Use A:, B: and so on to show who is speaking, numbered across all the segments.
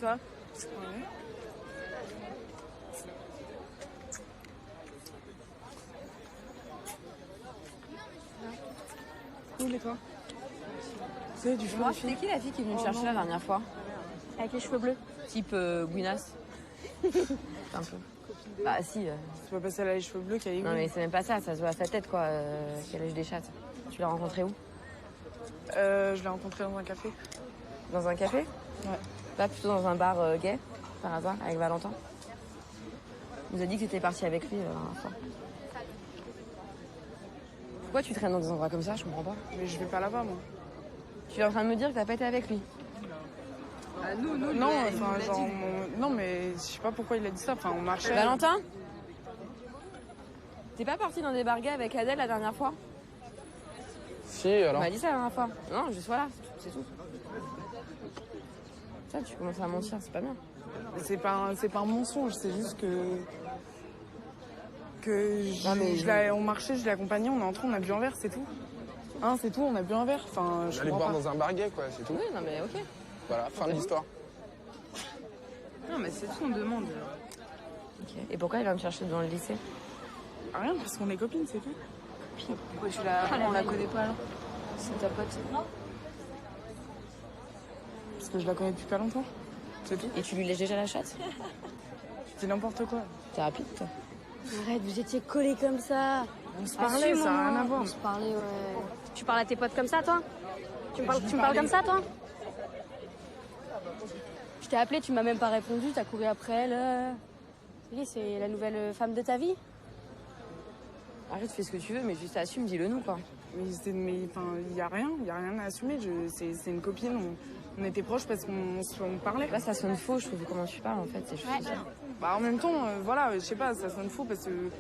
A: toi.
B: Ouais. Cool, et toi? C'est du
A: Moi, c'était qui la fille qui est venue me chercher la dernière fois?
C: Avec les cheveux bleus.
A: Type Gouinas. Un peu. Bah si.
B: C'est pas parce qu'elle a les cheveux bleus qu'elle est
A: Non mais c'est même pas ça, ça se voit à sa tête quoi, qu'elle lèche des chattes. Tu l'as rencontrée où?
B: Je l'ai rencontrée dans un café.
A: Dans un café?
B: Ouais.
A: Pas plutôt dans un bar gay, par hasard, avec Valentin? Il nous a dit que t'étais partie avec lui la dernière fois. Pourquoi tu traînes dans des endroits comme ça? Je comprends pas.
B: Mais je vais pas là-bas, moi.
A: Tu es en train de me dire que t'as pas été avec lui?
B: Non, enfin, genre, non, mais je sais pas pourquoi il a dit ça. Enfin, on marchait.
A: Valentin? T'es pas parti dans des bars gays avec Adèle la dernière fois?
D: Si,
A: On
D: alors.
A: m'a dit ça la dernière fois. Non, juste voilà, c'est tout. Ça, tu commences à mentir, c'est pas bien.
B: C'est pas un mensonge, c'est juste que.
A: Non, mais
B: on marchait, je l'ai accompagné, on est entré, on a bu un verre, c'est tout. Hein, c'est tout, on a bu un verre. Enfin, je
D: Aller
B: comprends
D: boire
B: pas.
D: dans un bar gay, quoi, c'est tout.
A: Oui, non mais ok.
D: Voilà, fin de l'histoire.
B: Non, mais c'est tout, on demande.
A: Ok. Et pourquoi il va me chercher devant le lycée?
B: Rien, parce qu'on est copines, c'est tout.
A: Pourquoi on la connaît pas alors? C'est ta pote.
B: Parce que je la connais depuis pas longtemps. C'est tout.
A: Et tu lui lèches déjà la chatte?
B: C'est n'importe quoi.
A: T'es rapide toi.
C: Arrête, vous étiez collés comme ça.
B: On se parlait, ça n'a rien à voir.
C: On se parlait, ouais. Tu parles à tes potes comme ça, toi? Tu me parles comme ça, toi? Je t'ai appelé, tu m'as même pas répondu, t'as couru après elle. Oui, c'est la nouvelle femme de ta vie?
A: Arrête, fais ce que tu veux, mais juste assume, dis-le nous quoi.
B: Mais enfin, il y a rien à assumer. C'est une copine, on était proches parce qu'on parlait.
A: Là, ça sonne faux, je trouve, comment tu parles en fait, c'est juste ça.
B: Bah, en même temps, voilà, je sais pas, ça sonne faux parce que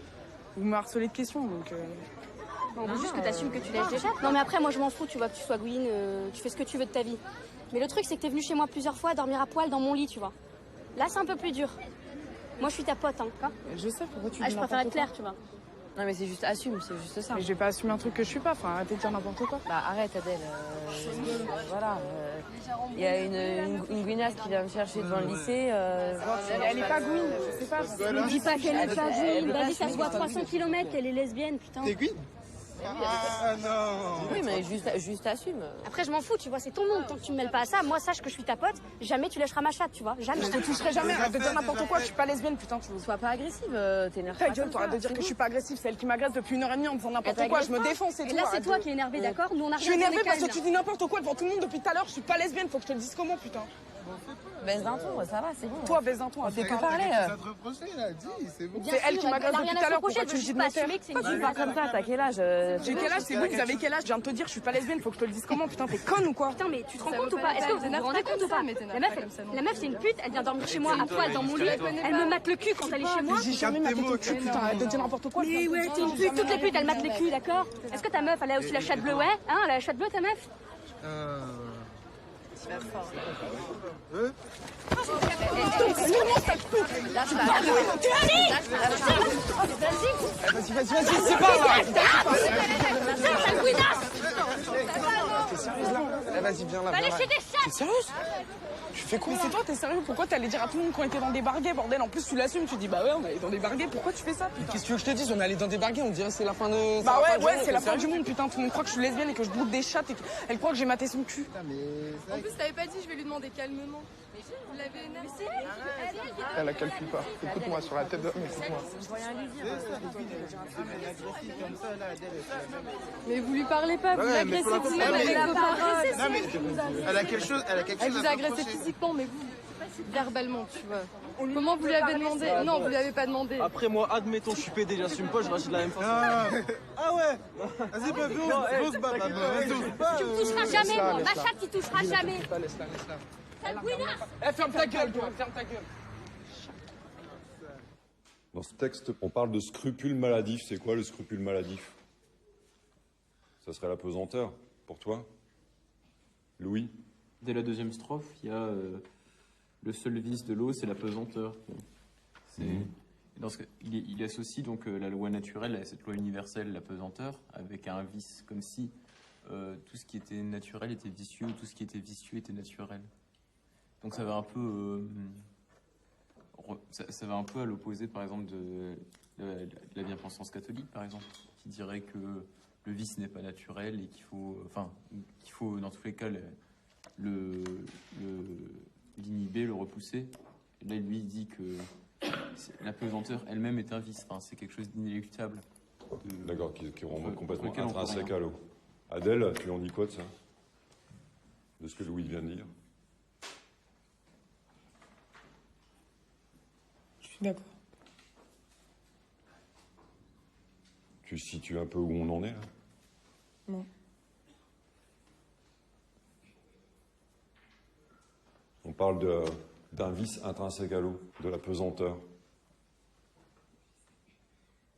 B: vous me harcelez de questions, donc...
C: On veut juste que t'assumes que tu lèches des chattes. Non mais après, moi je m'en fous, tu vois, que tu sois Gwyn, tu fais ce que tu veux de ta vie. Mais le truc, c'est que t'es venu chez moi plusieurs fois dormir à poil dans mon lit, tu vois. Là, c'est un peu plus dur. Moi, je suis ta pote, hein.
B: Je sais, pourquoi tu dis
C: Je préfère être
B: n'importe
C: claire, tu vois.
A: Non mais c'est juste assume, c'est juste ça.
B: Mais je vais pas assumer un truc que je suis pas, enfin, arrêtez de dire n'importe quoi.
A: Bah arrête Adèle, voilà. Il y a une Gouinasse qui vient me chercher devant le lycée.
B: Elle est pas Gwyn, je sais pas.
C: Ne dis pas qu'elle est pas Gwyn. Vas-y, ça se voit à 300 km qu'elle est lesbienne, putain.
E: T'es Gwyn? Ah non!
A: Oui mais juste assume.
C: Après, je m'en fous, tu vois, c'est ton monde. Tant que tu me mêles pas à ça, moi, sache que je suis ta pote. Jamais tu lècheras ma chatte, tu vois. Jamais.
B: Je te toucherai jamais, arrête de dire n'importe quoi, je suis pas lesbienne, putain, tu veux.
A: Sois pas agressive, t'énerves
B: Ta
A: pas
B: gueule,
A: comme
B: t'arrêtes
A: ça,
B: de dire
A: c'est
B: que je
A: tout.
B: suis pas agressive, c'est elle qui m'agresse depuis 1h30 en disant n'importe
A: Elle
B: quoi, je
A: t'agresse
B: me défends, c'est
C: Et
B: tout.
C: là, c'est
B: arrête
C: toi
B: de-
C: qui es énervé, d'accord? Nous, on a
B: Je suis
C: rien
B: énervée
C: tourné
B: parce que
C: calme.
B: tu dis n'importe quoi devant tout le monde depuis tout à l'heure, je suis pas lesbienne, faut que je te le dise comment, putain.
A: Baisse d'un ton, ça va, c'est bon.
B: Toi, baise un ton,
A: On fait que
E: T'as
A: parler.
E: quelque chose à te reprocher, là, dis, c'est bon.
C: Bien
B: c'est elle
C: sûr,
B: qui m'agresse
C: elle a
B: depuis
C: rien
B: tout à
C: à
B: l'heure,
C: se reprocher,
B: pourquoi tu me
C: elle
B: dis
C: veut
B: de me
C: juste pas
B: taire?
C: assumer que c'est une
A: Pourquoi tu parles comme ça? T'as quel âge?
B: J'ai quel âge? C'est vous avez quel âge? Je viens de te dire, je suis pas lesbienne, faut que je te le dise comment, putain, t'es conne ou quoi?
C: Putain, mais tu te rends compte ou pas? Est-ce que vous vous rendez compte ou pas? La meuf, c'est une pute, elle vient dormir chez moi à poil dans mon lit, elle me mate le cul quand elle est chez moi.
B: J'ai jamais maté ton cul, putain, arrête de dire n'importe quoi.
C: Mais ouais, t'es une pute, toutes les putes, elles matent les culs, d'accord? Est-ce que ta meuf, elle a aussi la chatte bleue, ouais? Hein, elle a la chatte bleue, ta meuf?
B: Vas-y, c'est pas grave.
D: T'es sérieuse là? Eh, vas-y, viens là, viens là. T'es sérieuse? Tu fais quoi
B: Mais c'est toi, t'es sérieux? Pourquoi t'allais dire à tout le monde qu'on était dans des barguets, bordel? En plus, tu l'assumes, tu dis bah ouais, on allait dans des barguets, pourquoi tu fais ça, putain?
D: Qu'est-ce que tu veux que je te dise? On est allé dans des barguets, on dirait que c'est la fin de.
B: Bah
D: fin du
B: ouais,
D: monde,
B: c'est la
D: t'es
B: fin du
D: sérieux?
B: monde, putain. Tout le monde croit que je suis lesbienne et que je broute des chattes et qu'elle croit que j'ai maté son cul.
F: En plus, t'avais pas dit, je vais lui demander calmement. Vous l'avez énervé.
D: Elle la calcule pas. Écoute-moi sur la tête d'homme, écoute-moi.
F: Mais vous lui parlez pas, vous
E: Ouais, mais faut
F: l'agressez
E: la
F: vous-même
E: comprendre.
F: avec
E: Non,
F: la parole.
E: mais elle a quelque chose,
F: Elle
E: à
F: vous a agressé
E: reprocher.
F: physiquement, mais vous, verbalement, tu vois. Comment vous lui avez demandé? Non, vous lui avez pas demandé.
G: Après moi, admettons, je suis pédé, j'assume pas, je réagis de la même façon.
E: Ah ouais. Vas-y, bah, viens, on se bat, bah, vas-y, on se bat.
C: Tu me toucheras jamais, moi. Ma chatte, tu toucheras jamais.
D: Laisse-la.
C: Sale Gouinasse.
D: Eh, ferme ta gueule, toi, ferme ta gueule.
H: Dans ce texte, on parle de scrupule maladif. C'est quoi le scrupule maladif? Ça serait la pesanteur, pour toi? Louis?
G: Dès la deuxième strophe, il y a le seul vice de l'eau, c'est la pesanteur. Bon. Il associe donc la loi naturelle à cette loi universelle, la pesanteur, avec un vice, comme si tout ce qui était naturel était vicieux, tout ce qui était vicieux était naturel. Donc ça va un peu, ça va un peu à l'opposé, par exemple, de la bien-pensance catholique, par exemple, qui dirait que le vice n'est pas naturel et qu'il faut, dans tous les cas l'inhiber, le repousser. Et là, lui, il dit que la pesanteur elle-même est un vice. Enfin, c'est quelque chose d'inéluctable.
H: D'accord, qui remonte complètement intrinsèque à l'eau. Adèle, tu en dis quoi de ça? De ce que Louis vient de dire?
B: Je suis d'accord.
H: Tu situes un peu où on en est, là?
B: Non.
H: On parle d'un vice intrinsèque à l'eau, de la pesanteur.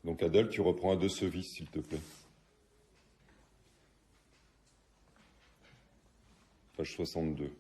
H: Donc Adèle, tu reprends un de ce vice, s'il te plaît. Page 62.